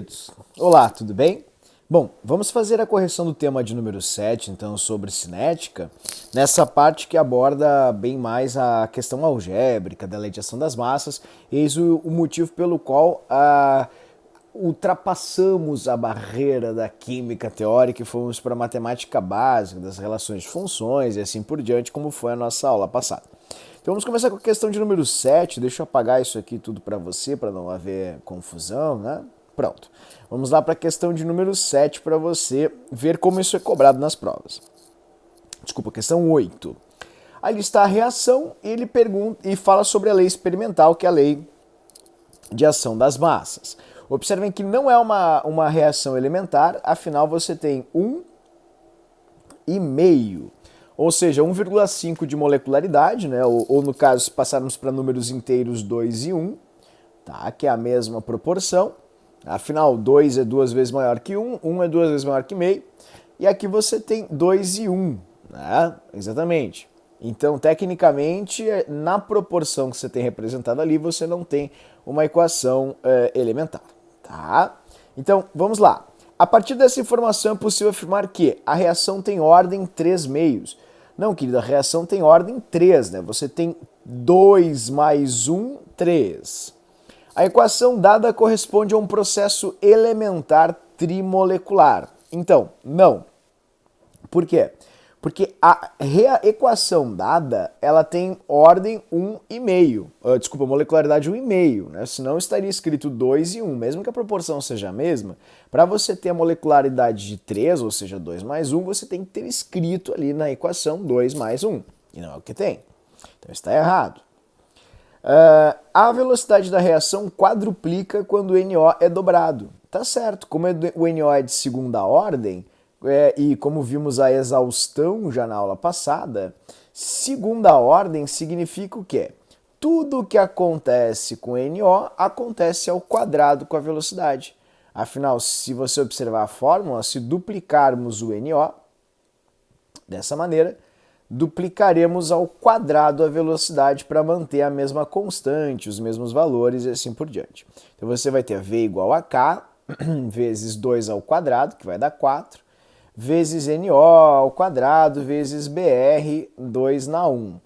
queridos! Olá, tudo bem? Bom, vamos fazer a correção do tema de número 7, então, sobre cinética, nessa parte que aborda bem mais a questão algébrica da lei de ação das massas, eis o motivo pelo qual ultrapassamos a barreira da química teórica e fomos para a matemática básica, das relações de funções e assim por diante, como foi a nossa aula passada. Então vamos começar com a questão de número 7. Deixa eu apagar isso aqui tudo para você, para não haver confusão, né? Pronto. Vamos lá para a questão de número 7 para você ver como isso é cobrado nas provas. Desculpa, questão 8. Ali está a reação e ele pergunta e fala sobre a lei experimental, que é a lei de ação das massas. Observem que não é uma reação elementar, afinal você tem 1,5. Ou seja, 1,5 de molecularidade, né? Ou no caso, se passarmos para números inteiros 2 e 1, tá? Que é a mesma proporção. Afinal, 2 é 2 vezes maior que 1, 1 é 2 vezes maior que meio. E aqui você tem 2 e 1, né? Exatamente. Então, tecnicamente, na proporção que você tem representado ali, você não tem uma equação elementar, tá? Então, vamos lá. A partir dessa informação é possível afirmar que a reação tem ordem 3 meios. Não, querida, a reação tem ordem 3, né? Você tem 2 mais 1, 3. A equação dada corresponde a um processo elementar trimolecular. Então, não. Por quê? Porque a equação dada, ela tem ordem 1,5. Desculpa, molecularidade 1,5, né? Senão estaria escrito 2 e 1. Mesmo que a proporção seja a mesma, para você ter a molecularidade de 3, ou seja, 2 mais 1, você tem que ter escrito ali na equação 2 mais 1. E não é o que tem. Então está errado. A velocidade da reação quadruplica quando o NO é dobrado. Tá certo, como o NO é de segunda ordem, e como vimos a exaustão já na aula passada, segunda ordem significa o quê? Tudo que acontece com NO acontece ao quadrado com a velocidade. Afinal, se você observar a fórmula, se duplicarmos o NO dessa maneira, duplicaremos ao quadrado a velocidade para manter a mesma constante, os mesmos valores e assim por diante. Então você vai ter V igual a K vezes 2 ao quadrado, que vai dar 4, vezes NO ao quadrado vezes BR 2 na 1.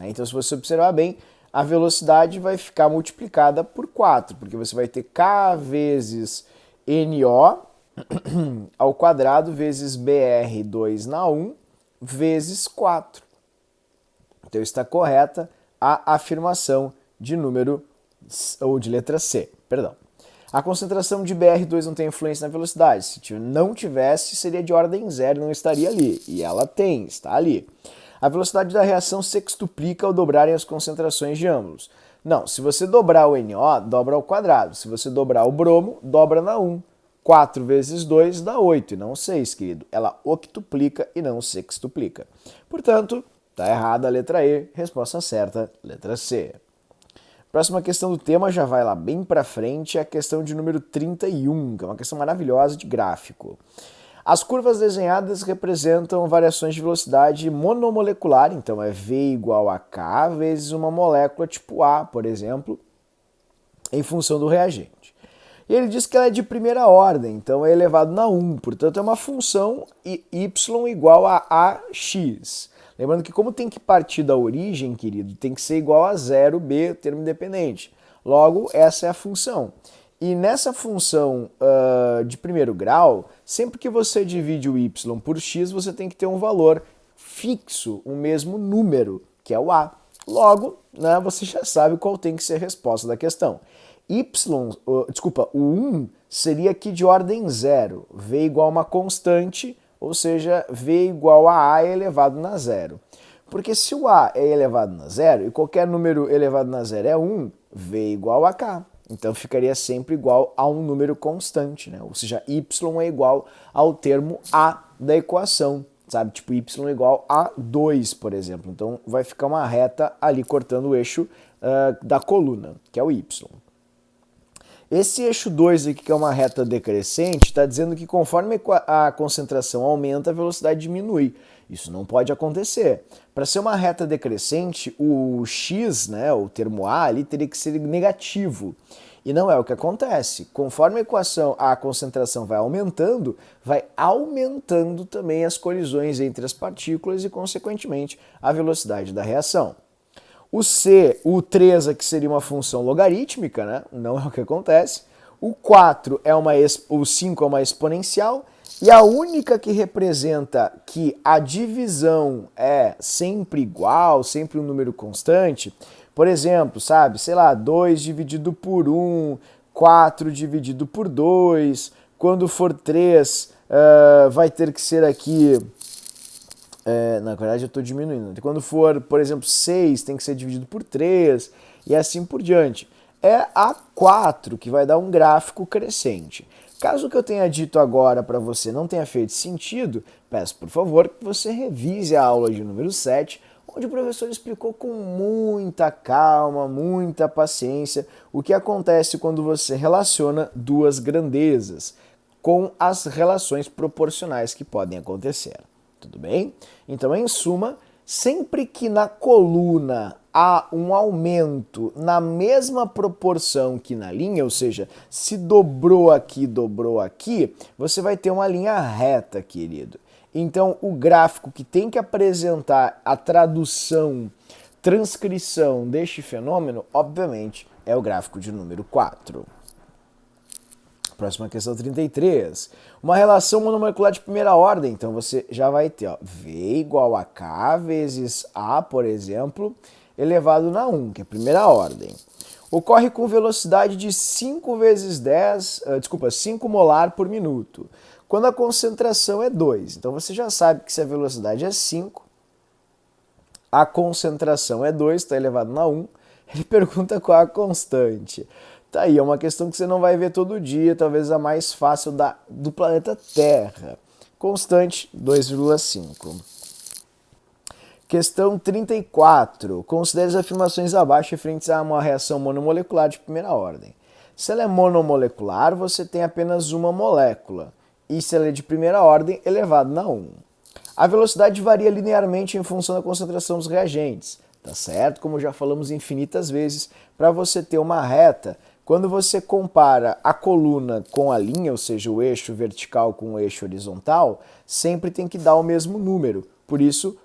Então, se você observar bem, a velocidade vai ficar multiplicada por 4, porque você vai ter K vezes NO ao quadrado vezes BR 2 na 1 vezes 4. Então, está correta a afirmação de número, ou de letra C, perdão. A concentração de BR2 não tem influência na velocidade. Se não tivesse, seria de ordem 0, não estaria ali. E ela tem, está ali. A velocidade da reação sextuplica ao dobrarem as concentrações de ambos. Não, se você dobrar o NO, dobra ao quadrado. Se você dobrar o bromo, dobra na 1. 4 vezes 2 dá 8 e não 6, querido. Ela octuplica e não sextuplica. Portanto, está errada a letra E. Resposta certa, letra C. Próxima questão do tema já vai lá bem para frente, é a questão de número 31, que é uma questão maravilhosa de gráfico. As curvas desenhadas representam variações de velocidade monomolecular, então é V igual a K vezes uma molécula tipo A, por exemplo, em função do reagente. E ele diz que ela é de primeira ordem, então é elevado na 1, portanto é uma função y igual a AX. Lembrando que como tem que partir da origem, querido, tem que ser igual a 0b, termo independente. Logo, essa é a função. E nessa função de primeiro grau, sempre que você divide o y por x, você tem que ter um valor fixo, o mesmo número, que é o a. Logo, né, você já sabe qual tem que ser a resposta da questão. O 1 seria aqui de ordem 0, v igual a uma constante, ou seja, V igual a A elevado na 0. Porque se o A é elevado na 0 e qualquer número elevado na 0 é 1, V igual a K. Então ficaria sempre igual a um número constante, né? Ou seja, Y é igual ao termo A da equação, sabe? Tipo Y é igual a 2, por exemplo. Então vai ficar uma reta ali cortando o eixo da coluna, que é o Y. Esse eixo 2 aqui, que é uma reta decrescente, está dizendo que conforme a concentração aumenta, a velocidade diminui. Isso não pode acontecer. Para ser uma reta decrescente, o x, né, o termo A ali, teria que ser negativo. E não é o que acontece. Conforme a concentração vai aumentando também as colisões entre as partículas e, consequentemente, a velocidade da reação. O 3 aqui seria uma função logarítmica, né? Não é o que acontece. O 5 é uma exponencial. E a única que representa que a divisão é sempre igual, sempre um número constante, por exemplo, sabe, sei lá, 2 dividido por 1, 4 dividido por 2, quando for 3, vai ter que ser aqui, na verdade eu estou diminuindo, quando for, por exemplo, 6, tem que ser dividido por 3, e assim por diante. É a 4 que vai dar um gráfico crescente. Caso o que eu tenha dito agora para você não tenha feito sentido, peço por favor que você revise a aula de número 7, onde o professor explicou com muita calma, muita paciência, o que acontece quando você relaciona duas grandezas com as relações proporcionais que podem acontecer. Tudo bem? Então, em suma, sempre que na coluna há um aumento na mesma proporção que na linha, ou seja, se dobrou aqui, você vai ter uma linha reta, querido. Então, o gráfico que tem que apresentar a transcrição deste fenômeno, obviamente, é o gráfico de número 4. Próxima questão 33. Uma relação monomolecular de primeira ordem. Então, você já vai ter V igual a K vezes A, por exemplo, elevado na 1, que é a primeira ordem. Ocorre com velocidade de 5 molar por minuto, quando a concentração é 2. Então você já sabe que se a velocidade é 5, a concentração é 2, está elevado na 1, ele pergunta qual a constante. Tá aí, é uma questão que você não vai ver todo dia, talvez a mais fácil do planeta Terra. Constante, 2,5. Questão 34. Considere as afirmações abaixo referentes a uma reação monomolecular de primeira ordem. Se ela é monomolecular, você tem apenas uma molécula. E se ela é de primeira ordem, elevado na 1. A velocidade varia linearmente em função da concentração dos reagentes. Tá certo? Como já falamos infinitas vezes, para você ter uma reta, quando você compara a coluna com a linha, ou seja, o eixo vertical com o eixo horizontal, sempre tem que dar o mesmo número. Por isso,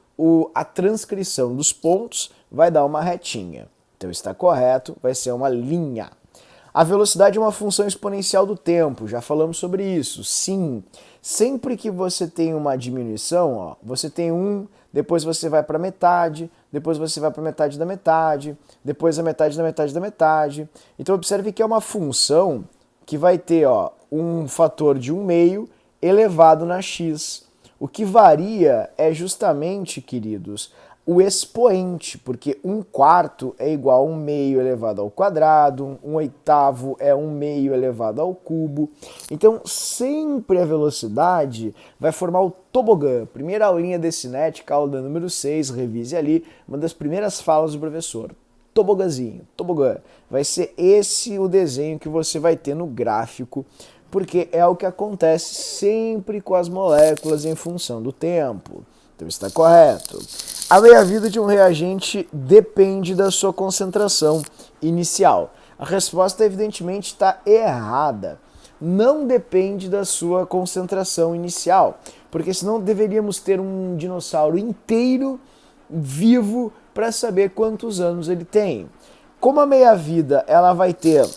a transcrição dos pontos vai dar uma retinha. Então está correto, vai ser uma linha. A velocidade é uma função exponencial do tempo, já falamos sobre isso. Sim, sempre que você tem uma diminuição, você tem 1, depois você vai para metade, depois você vai para metade da metade, depois a metade da metade da metade. Então observe que é uma função que vai ter um fator de 1/2 elevado na x. O que varia é justamente, queridos, o expoente, porque 1/4 é igual a 1/2 elevado ao quadrado, 1/8 é 1/2 elevado ao cubo. Então, sempre a velocidade vai formar o tobogã. Primeira aulinha de cinética, aula número 6, revise ali, uma das primeiras falas do professor. Tobogãzinho, tobogã. Vai ser esse o desenho que você vai ter no gráfico, porque é o que acontece sempre com as moléculas em função do tempo. Então está correto. A meia-vida de um reagente depende da sua concentração inicial. A resposta, evidentemente, está errada. Não depende da sua concentração inicial, porque senão deveríamos ter um dinossauro inteiro vivo para saber quantos anos ele tem. Como a meia-vida ela vai ter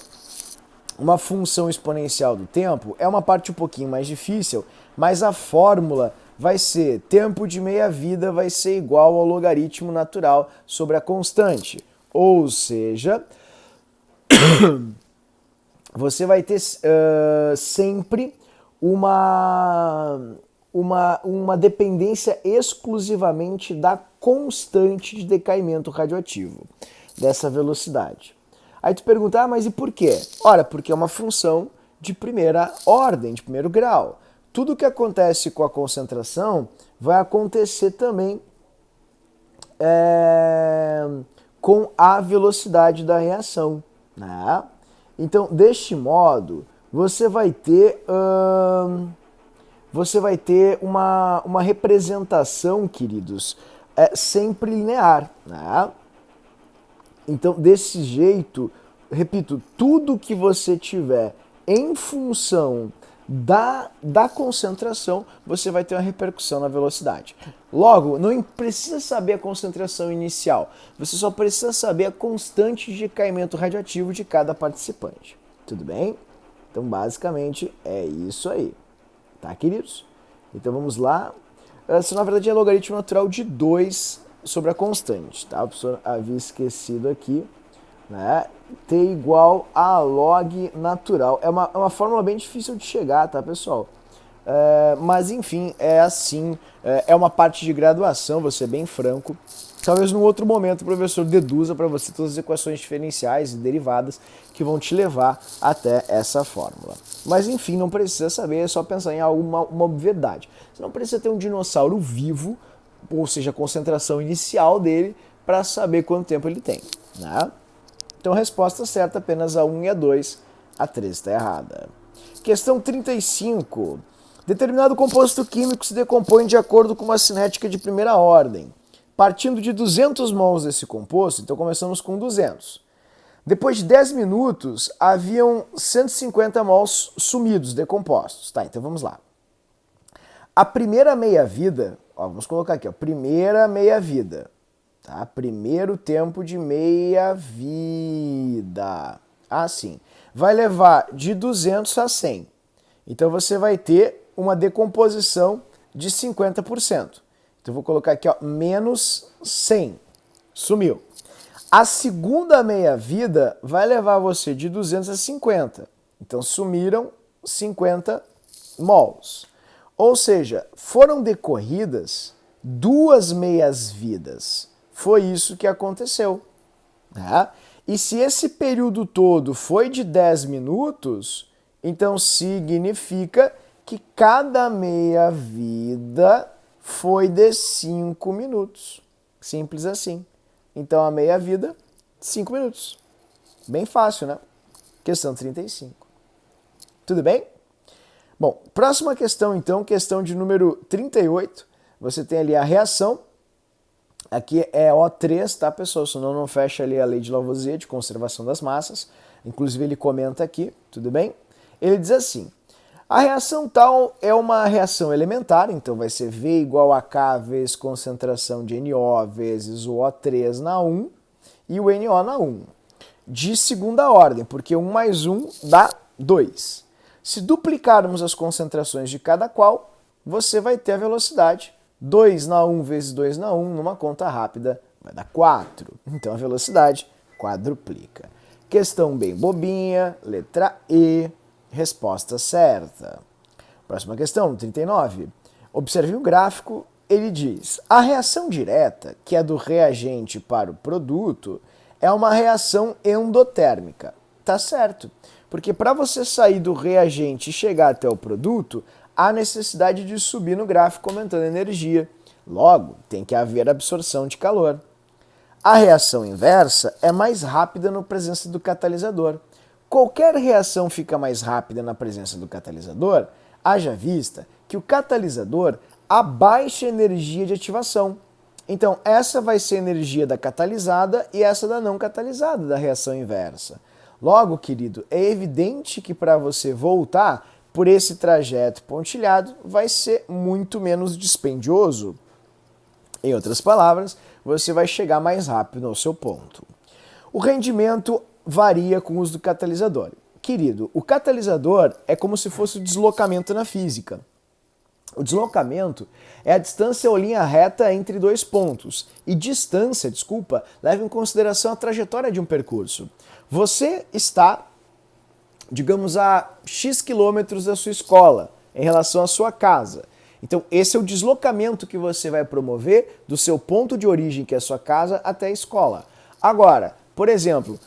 uma função exponencial do tempo, é uma parte um pouquinho mais difícil, mas a fórmula vai ser tempo de meia-vida vai ser igual ao logaritmo natural sobre a constante. Ou seja, você vai ter sempre uma dependência exclusivamente da constante de decaimento radioativo, dessa velocidade. Aí tu pergunta, mas e por quê? Ora, porque é uma função de primeira ordem, de primeiro grau. Tudo que acontece com a concentração vai acontecer também com a velocidade da reação, né? Então, deste modo, você vai ter uma representação, queridos, sempre linear, né? Então, desse jeito, repito, tudo que você tiver em função da concentração, você vai ter uma repercussão na velocidade. Logo, não precisa saber a concentração inicial, você só precisa saber a constante de decaimento radioativo de cada participante. Tudo bem? Então, basicamente, é isso aí. Tá, queridos? Então, vamos lá. Essa, na verdade, é logaritmo natural de 2 sobre a constante, tá? O professor havia esquecido aqui, né? T igual a log natural. É uma fórmula bem difícil de chegar, tá, pessoal? Mas, enfim, é assim. É uma parte de graduação, vou ser bem franco. Talvez num outro momento o professor deduza para você todas as equações diferenciais e derivadas que vão te levar até essa fórmula. Mas enfim, não precisa saber, é só pensar em uma obviedade. Você não precisa ter um dinossauro vivo, ou seja, a concentração inicial dele, para saber quanto tempo ele tem, né? Então, resposta certa apenas a 1 e a 2, a 3 está errada. Questão 35. Determinado composto químico se decompõe de acordo com uma cinética de primeira ordem. Partindo de 200 mols desse composto, então começamos com 200. Depois de 10 minutos, haviam 150 mols sumidos, decompostos. Tá, então vamos lá. A primeira meia-vida, vamos colocar aqui, primeira meia-vida. Tá? Primeiro tempo de meia-vida. Assim, vai levar de 200 a 100. Então você vai ter uma decomposição de 50%. Então, vou colocar aqui, menos 100. Sumiu. A segunda meia-vida vai levar você de 200 a 50. Então, sumiram 50 mols. Ou seja, foram decorridas 2 meias-vidas. Foi isso que aconteceu. Tá? E se esse período todo foi de 10 minutos, então significa que cada meia-vida foi de 5 minutos. Simples assim. Então, a meia-vida, 5 minutos. Bem fácil, né? Questão 35. Tudo bem? Bom, próxima questão, então, questão de número 38. Você tem ali a reação. Aqui é O3, tá, pessoal? Senão não fecha ali a lei de Lavoisier de conservação das massas. Inclusive, ele comenta aqui, tudo bem? Ele diz assim: a reação tal é uma reação elementar, então vai ser V igual a K vezes concentração de NO vezes o O3 na 1 e o NO na 1. De segunda ordem, porque 1 mais 1 dá 2. Se duplicarmos as concentrações de cada qual, você vai ter a velocidade. 2 na 1 vezes 2 na 1, numa conta rápida, vai dar 4. Então a velocidade quadruplica. Questão bem bobinha, letra E. Resposta certa. Próxima questão, 39. Observe o gráfico, ele diz: a reação direta, que é do reagente para o produto, é uma reação endotérmica. Tá certo, porque para você sair do reagente e chegar até o produto, há necessidade de subir no gráfico aumentando a energia. Logo, tem que haver absorção de calor. A reação inversa é mais rápida na presença do catalisador. Qualquer reação fica mais rápida na presença do catalisador, haja vista que o catalisador abaixa a energia de ativação. Então, essa vai ser a energia da catalisada e essa da não catalisada, da reação inversa. Logo, querido, é evidente que para você voltar por esse trajeto pontilhado vai ser muito menos dispendioso. Em outras palavras, você vai chegar mais rápido ao seu ponto. O rendimento varia com o uso do catalisador. Querido, o catalisador é como se fosse o deslocamento na física. O deslocamento é a distância ou linha reta entre dois pontos. E distância, leva em consideração a trajetória de um percurso. Você está, digamos, a X quilômetros da sua escola em relação à sua casa. Então, esse é o deslocamento que você vai promover do seu ponto de origem, que é a sua casa, até a escola. Agora, por exemplo,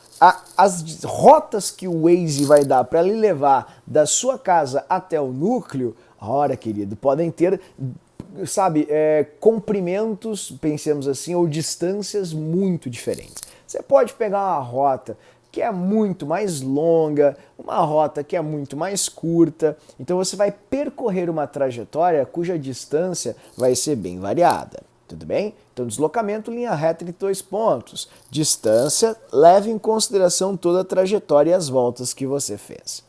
as rotas que o Waze vai dar para lhe levar da sua casa até o núcleo, ora, querido, podem ter, comprimentos, pensemos assim, ou distâncias muito diferentes. Você pode pegar uma rota que é muito mais longa, uma rota que é muito mais curta, então você vai percorrer uma trajetória cuja distância vai ser bem variada. Tudo bem? Então, deslocamento, linha reta entre 2 pontos. Distância, leve em consideração toda a trajetória e as voltas que você fez.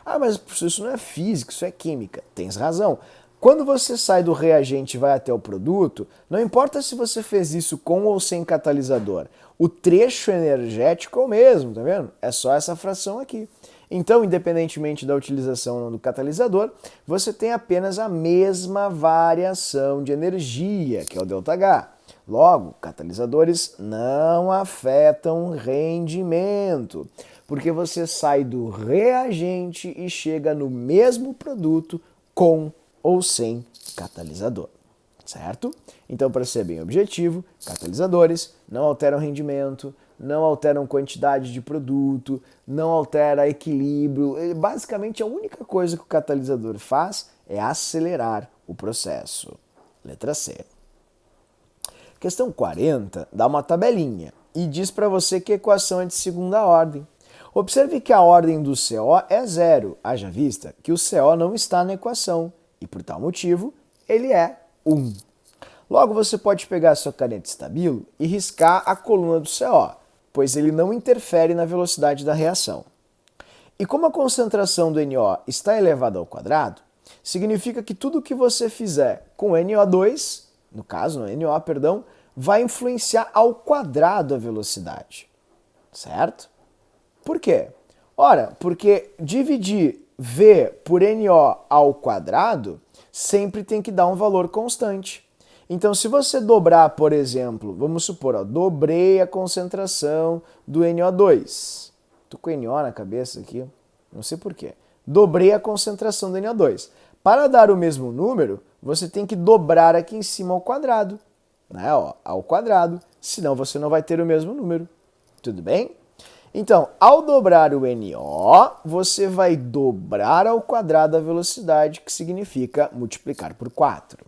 Ah, mas isso não é física, isso é química. Tens razão. Quando você sai do reagente e vai até o produto, não importa se você fez isso com ou sem catalisador, o trecho energético é o mesmo, tá vendo? É só essa fração aqui. Então, independentemente da utilização ou não do catalisador, você tem apenas a mesma variação de energia, que é o ΔH. Logo, catalisadores não afetam rendimento, porque você sai do reagente e chega no mesmo produto com ou sem catalisador, certo? Então, para ser bem objetivo, catalisadores não alteram rendimento, não alteram quantidade de produto, não altera equilíbrio. Basicamente, a única coisa que o catalisador faz é acelerar o processo. Letra C. Questão 40 dá uma tabelinha e diz para você que a equação é de segunda ordem. Observe que a ordem do CO é 0, haja vista que o CO não está na equação e, por tal motivo, ele é 1. Logo, você pode pegar a sua caneta estabilo e riscar a coluna do CO, pois ele não interfere na velocidade da reação. E como a concentração do NO está elevada ao quadrado, significa que tudo que você fizer com NO2, no caso, no NO, perdão, vai influenciar ao quadrado a velocidade, certo? Por quê? Ora, porque dividir V por NO ao quadrado sempre tem que dar um valor constante. Então, se você dobrar, por exemplo, vamos supor, ó, dobrei a concentração do NO2. Tô com NO na cabeça aqui, não sei porquê. Dobrei a concentração do NO2. Para dar o mesmo número, você tem que dobrar aqui em cima ao quadrado, né? Ó, ao quadrado, senão você não vai ter o mesmo número. Tudo bem? Então, ao dobrar o NO, você vai dobrar ao quadrado a velocidade, que significa multiplicar por 4.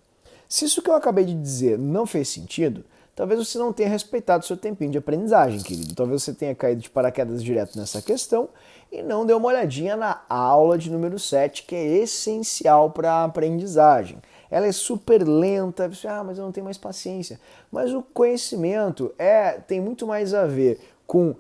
Se isso que eu acabei de dizer não fez sentido, talvez você não tenha respeitado seu tempinho de aprendizagem, querido. Talvez você tenha caído de paraquedas direto nessa questão e não deu uma olhadinha na aula de número 7, que é essencial para a aprendizagem. Ela é super lenta, mas eu não tenho mais paciência. Mas o conhecimento tem muito mais a ver com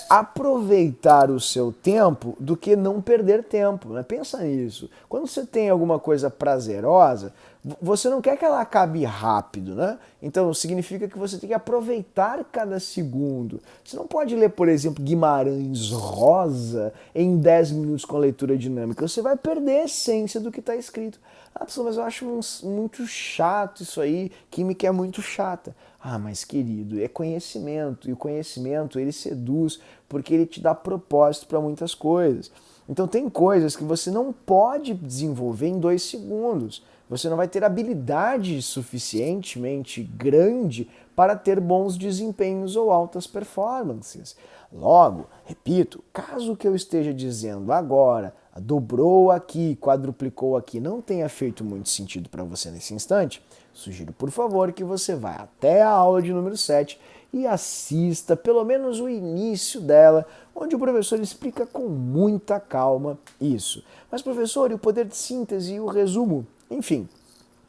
aproveitar o seu tempo do que não perder tempo, né? Pensa nisso. Quando você tem alguma coisa prazerosa, você não quer que ela acabe rápido, né? Então significa que você tem que aproveitar cada segundo. Você não pode ler, por exemplo, Guimarães Rosa em 10 minutos com a leitura dinâmica. Você vai perder a essência do que está escrito. Ah, pessoal, mas eu acho muito chato isso aí, química é muito chata. Ah, mas querido, é conhecimento, e o conhecimento ele seduz porque ele te dá propósito para muitas coisas. Então tem coisas que você não pode desenvolver em 2 segundos. Você não vai ter habilidade suficientemente grande para ter bons desempenhos ou altas performances. Logo, repito, caso o que eu esteja dizendo agora, dobrou aqui, quadruplicou aqui, não tenha feito muito sentido para você nesse instante, sugiro, por favor, que você vá até a aula de número 7 e assista pelo menos o início dela, onde o professor explica com muita calma isso. Mas, professor, e o poder de síntese e o resumo? Enfim,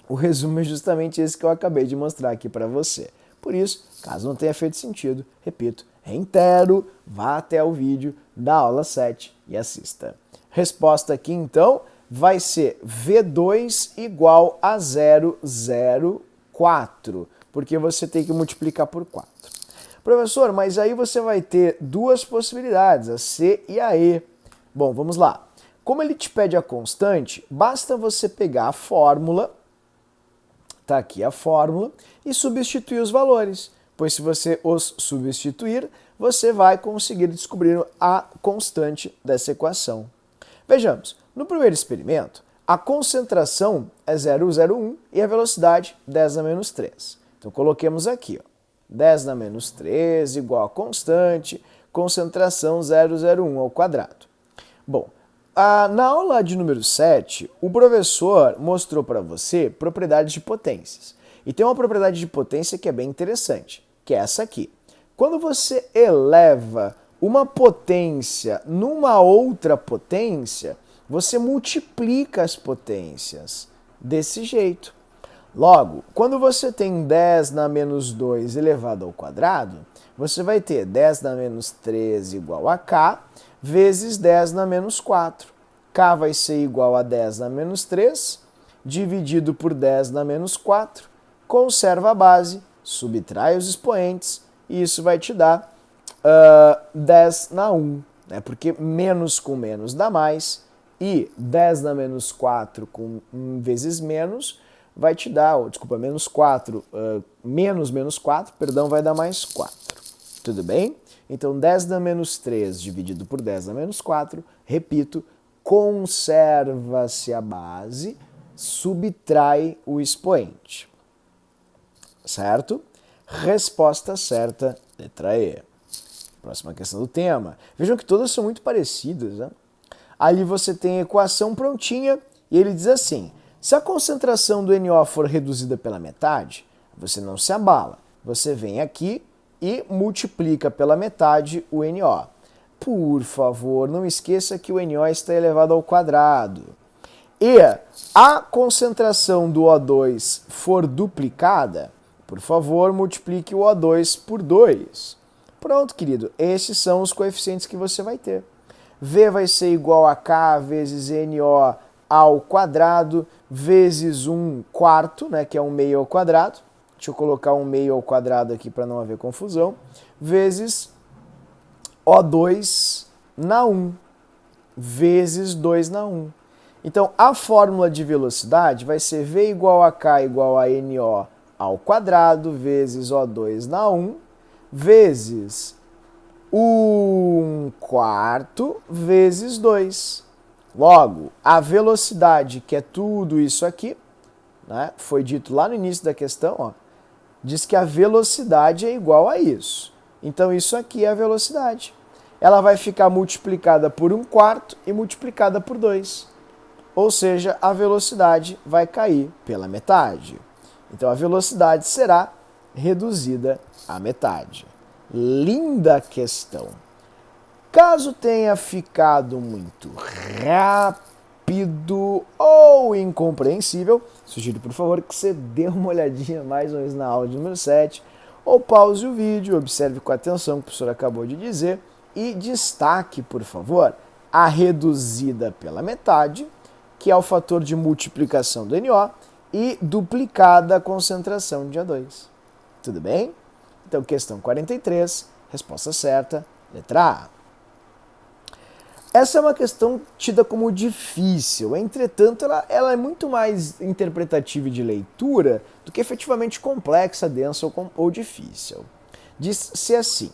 o resumo é justamente esse que eu acabei de mostrar aqui para você. Por isso, caso não tenha feito sentido, repito, reitero, vá até o vídeo da aula 7 e assista. Resposta aqui, então, vai ser V2 igual a 0,04, porque você tem que multiplicar por 4. Professor, mas aí você vai ter 2 possibilidades, a C e a E. Bom, vamos lá. Como ele te pede a constante, basta você pegar a fórmula, tá aqui a fórmula, e substituir os valores, pois se você os substituir, você vai conseguir descobrir a constante dessa equação. Vejamos, no primeiro experimento, a concentração é 0,01 e a velocidade 10 na menos 3. Então coloquemos aqui, ó, 10 na menos 3 igual a constante, concentração 0,01 ao quadrado. Bom, na aula de número 7, o professor mostrou para você propriedades de potências. E tem uma propriedade de potência que é bem interessante, que é essa aqui. Quando você eleva uma potência numa outra potência, você multiplica as potências desse jeito. Logo, quando você tem 10 na menos 2 elevado ao quadrado, você vai ter 10 na menos 3 igual a k, vezes 10 na menos 4. K vai ser igual a 10 na menos 3, dividido por 10 na menos 4, conserva a base, subtrai os expoentes, e isso vai te dar 10 na 1, né? Porque menos com menos dá mais, e 10 na menos 4 com vezes menos vai te dar, menos 4, menos 4, perdão, vai dar mais 4. Tudo bem? Então 10 na menos 3 dividido por 10 na menos 4, repito, conserva-se a base, subtrai o expoente. Certo? Resposta certa, letra E. Próxima questão do tema. Vejam que todas são muito parecidas, né? Ali você tem a equação prontinha e ele diz assim: se a concentração do NO for reduzida pela metade, você não se abala. Você vem aqui e multiplica pela metade o NO. Por favor, não esqueça que o NO está elevado ao quadrado. E a concentração do O2 for duplicada, por favor, multiplique o O2 por 2. Pronto, querido. Esses são os coeficientes que você vai ter. V vai ser igual a K vezes NO ao quadrado, vezes 1/4, né, que é 1 meio ao quadrado. Deixa eu colocar 1 meio ao quadrado aqui para não haver confusão. Vezes O2 na 1, vezes 2 na 1. Então, a fórmula de velocidade vai ser V igual a K igual a NO ao quadrado, vezes O2 na 1, vezes 1/4 vezes 2. Logo, a velocidade, que é tudo isso aqui, né, foi dito lá no início da questão, ó, diz que a velocidade é igual a isso. Então, isso aqui é a velocidade. Ela vai ficar multiplicada por 1/4 e multiplicada por 2. Ou seja, a velocidade vai cair pela metade. Então, a velocidade será reduzida à metade. Linda questão. Caso tenha ficado muito rápido ou incompreensível, sugiro, por favor, que você dê uma olhadinha mais ou menos na aula número 7, ou pause o vídeo, observe com atenção o que o professor acabou de dizer e destaque, por favor, a reduzida pela metade, que é o fator de multiplicação do NO, e duplicada a concentração de O2. Tudo bem? Então, questão 43, resposta certa, letra A. Essa é uma questão tida como difícil, entretanto, ela é muito mais interpretativa e de leitura do que efetivamente complexa, densa ou difícil. Diz-se assim: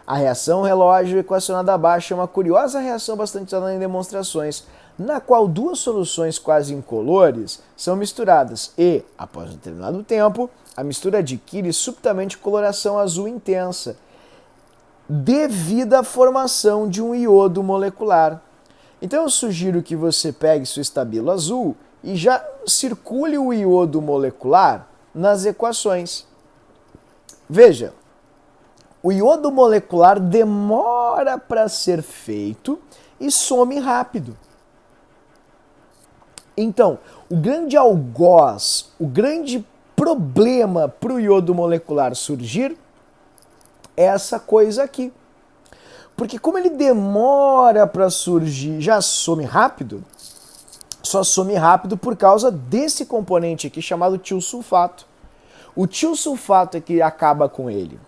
a reação relógio equacionada abaixo é uma curiosa reação bastante usada em demonstrações, na qual duas soluções quase incolores são misturadas e, após um determinado tempo, a mistura adquire subitamente coloração azul intensa, devido à formação de um iodo molecular. Então eu sugiro que você pegue seu estábilo azul e já circule o iodo molecular nas equações. Veja, o iodo molecular demora para ser feito e some rápido. Então, o grande algoz, o grande problema para o iodo molecular surgir é essa coisa aqui. Porque como ele demora para surgir, já some rápido, só some rápido por causa desse componente aqui chamado tiosulfato. O tiosulfato é que acaba com ele.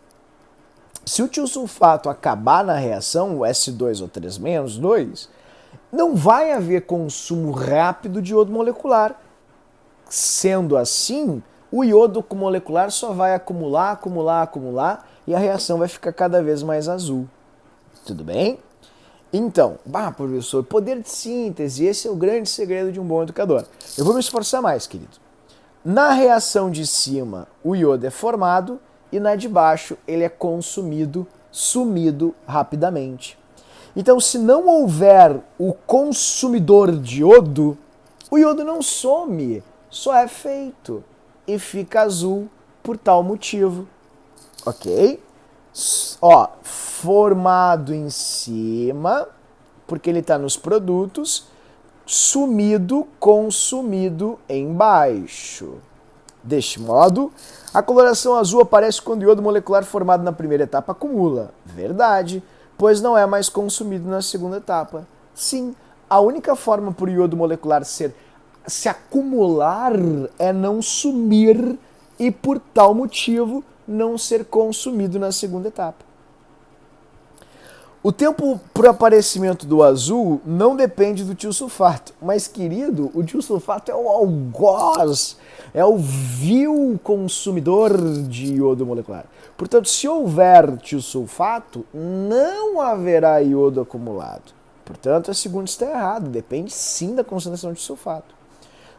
Se o tiosulfato acabar na reação, o S2 ou 3-2, não vai haver consumo rápido de iodo molecular. Sendo assim, o iodo molecular só vai acumular, e a reação vai ficar cada vez mais azul. Tudo bem? Então, professor, poder de síntese, esse é o grande segredo de um bom educador. Eu vou me esforçar mais, querido. Na reação de cima, o iodo é formado e na de baixo ele é consumido, sumido rapidamente. Então, se não houver o consumidor de iodo, o iodo não some, só é feito e fica azul por tal motivo. Ok? Ó, formado em cima, porque ele está nos produtos, sumido, consumido embaixo. Deste modo, a coloração azul aparece quando o iodo molecular formado na primeira etapa acumula. Verdade, pois não é mais consumido na segunda etapa. Sim, a única forma para o iodo molecular se acumular é não sumir e, por tal motivo, não ser consumido na segunda etapa. O tempo para o aparecimento do azul não depende do tiosulfato, mas, querido, o tiosulfato é o algoz, é o vil consumidor de iodo molecular. Portanto, se houver tiosulfato, não haverá iodo acumulado. Portanto, a segunda está errada, depende sim da concentração de sulfato.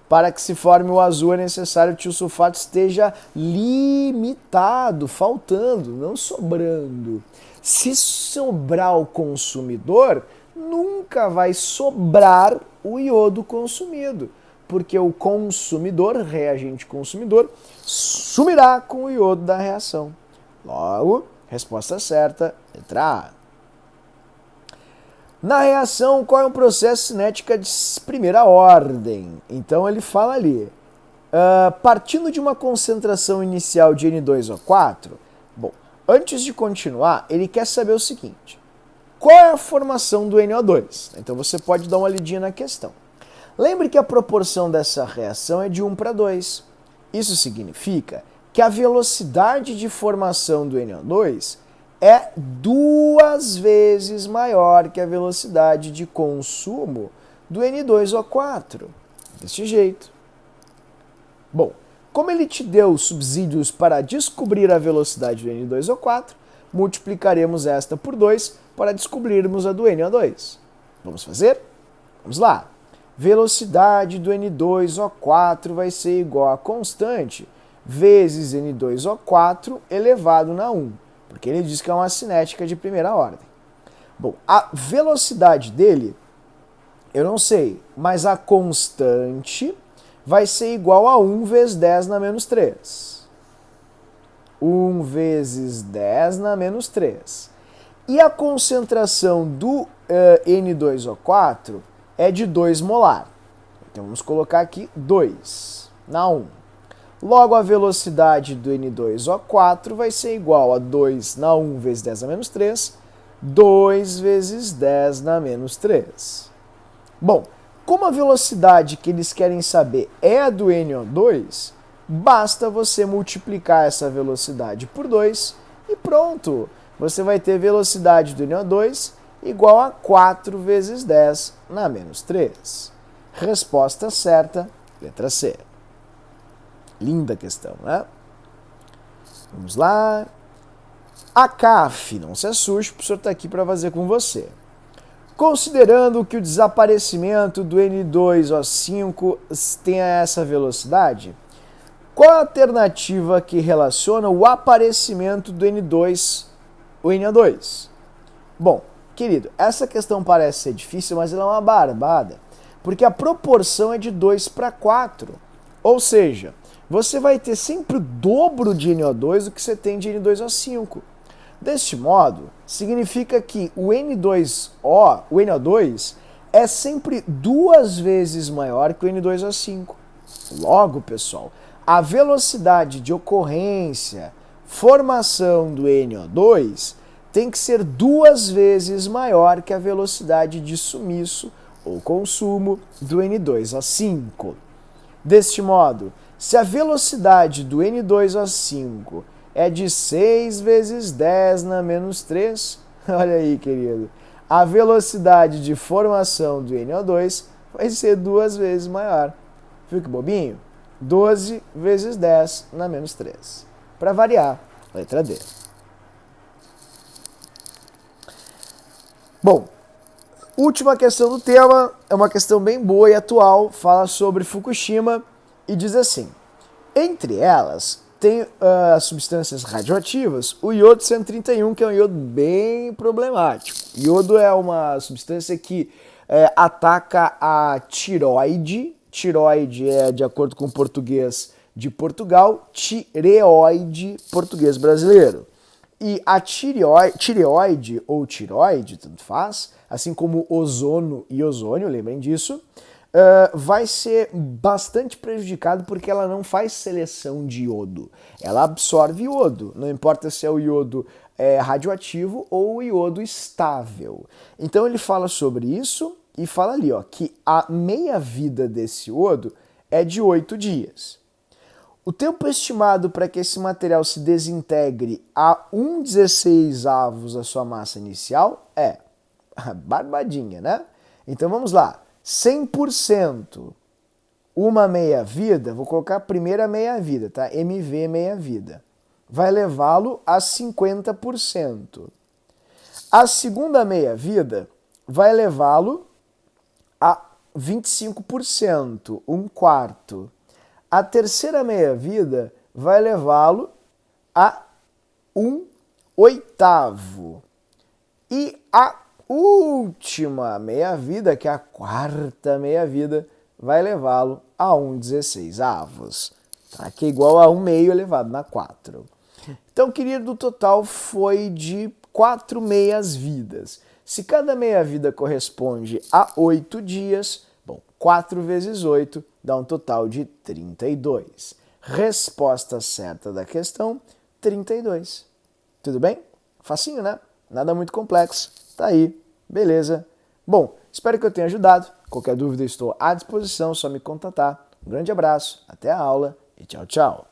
Para que se forme o azul é necessário que o sulfato esteja limitado, faltando, não sobrando. Se sobrar o consumidor, nunca vai sobrar o iodo consumido, porque o consumidor, reagente consumidor, sumirá com o iodo da reação. Logo, resposta certa, letra A. Na reação, qual é um processo cinética de primeira ordem? Então ele fala ali, partindo de uma concentração inicial de N2O4, bom, antes de continuar, ele quer saber o seguinte, qual é a formação do NO2? Então você pode dar uma lidinha na questão. Lembre que a proporção dessa reação é de 1:2. Isso significa que a velocidade de formação do NO2 é 2 vezes maior que a velocidade de consumo do N2O4. Desse jeito. Bom, como ele te deu subsídios para descobrir a velocidade do N2O4, multiplicaremos esta por 2 para descobrirmos a do NO2. Vamos fazer? Vamos lá. Velocidade do N2O4 vai ser igual a constante vezes N2O4 elevado na 1. Porque ele diz que é uma cinética de primeira ordem. Bom, a velocidade dele, eu não sei, mas a constante vai ser igual a 1 vezes 10 na menos 3. 1 vezes 10 na menos 3. E a concentração do N2O4 é de 2 molar. Então vamos colocar aqui 2 na 1. Logo, a velocidade do N2O4 vai ser igual a 2 na 1 vezes 10 na menos 3, 2 vezes 10 na menos 3. Bom, como a velocidade que eles querem saber é a do NO2, basta você multiplicar essa velocidade por 2 e pronto! Você vai ter velocidade do NO2 igual a 4 vezes 10 na menos 3. Resposta certa, letra C. Linda questão, né? Vamos lá. A CAF, não se assuste, o professor está aqui para fazer com você. Considerando que o desaparecimento do N2O5 tenha essa velocidade, qual a alternativa que relaciona o aparecimento do N2, o NO2? Bom, querido, essa questão parece ser difícil, mas ela é uma barbada, porque a proporção é de 2:4, ou seja, você vai ter sempre o dobro de NO2 do que você tem de N2O5. Deste modo, significa que o NO2 é sempre 2 vezes maior que o N2O5. Logo, pessoal, a velocidade de ocorrência, formação do NO2 tem que ser 2 vezes maior que a velocidade de sumiço ou consumo do N2O5. Deste modo, se a velocidade do N2O5 é de 6 vezes 10 na menos 3, olha aí, querido, a velocidade de formação do NO2 vai ser 2 vezes maior. Viu que bobinho? 12 vezes 10 na menos 3. Para variar, letra D. Bom, última questão do tema, é uma questão bem boa e atual, fala sobre Fukushima e diz assim, entre elas tem as substâncias radioativas, o iodo 131, que é um iodo bem problemático. Iodo é uma substância que ataca a tireoide. Tireoide é, de acordo com o português de Portugal, tireoide português brasileiro. E a tireoide ou tireoide, tanto faz, assim como ozono e ozônio, lembrem disso, vai ser bastante prejudicado porque ela não faz seleção de iodo. Ela absorve iodo, não importa se é o iodo radioativo ou o iodo estável. Então ele fala sobre isso e fala ali, ó, que a meia-vida desse iodo é de 8 dias. O tempo estimado para que esse material se desintegre a 1/16 da sua massa inicial é barbadinha, né? Então vamos lá, 100%, uma meia-vida, vou colocar a primeira meia-vida, tá? MV meia-vida, vai levá-lo a 50%. A segunda meia-vida vai levá-lo a 25%, um quarto. A terceira meia-vida vai levá-lo a 1/8. E a última meia-vida, que é a quarta meia-vida, vai levá-lo a 1/16, tá? Que é igual a 1 meio elevado na 4. Então, querido, o total foi de 4 meias-vidas. Se cada meia-vida corresponde a 8 dias, bom, 4 vezes 8 dá um total de 32. Resposta certa da questão, 32. Tudo bem? Facinho, né? Nada muito complexo. Tá aí, beleza. Bom, espero que eu tenha ajudado. Qualquer dúvida, estou à disposição, só me contatar. Um grande abraço, até a aula e tchau, tchau.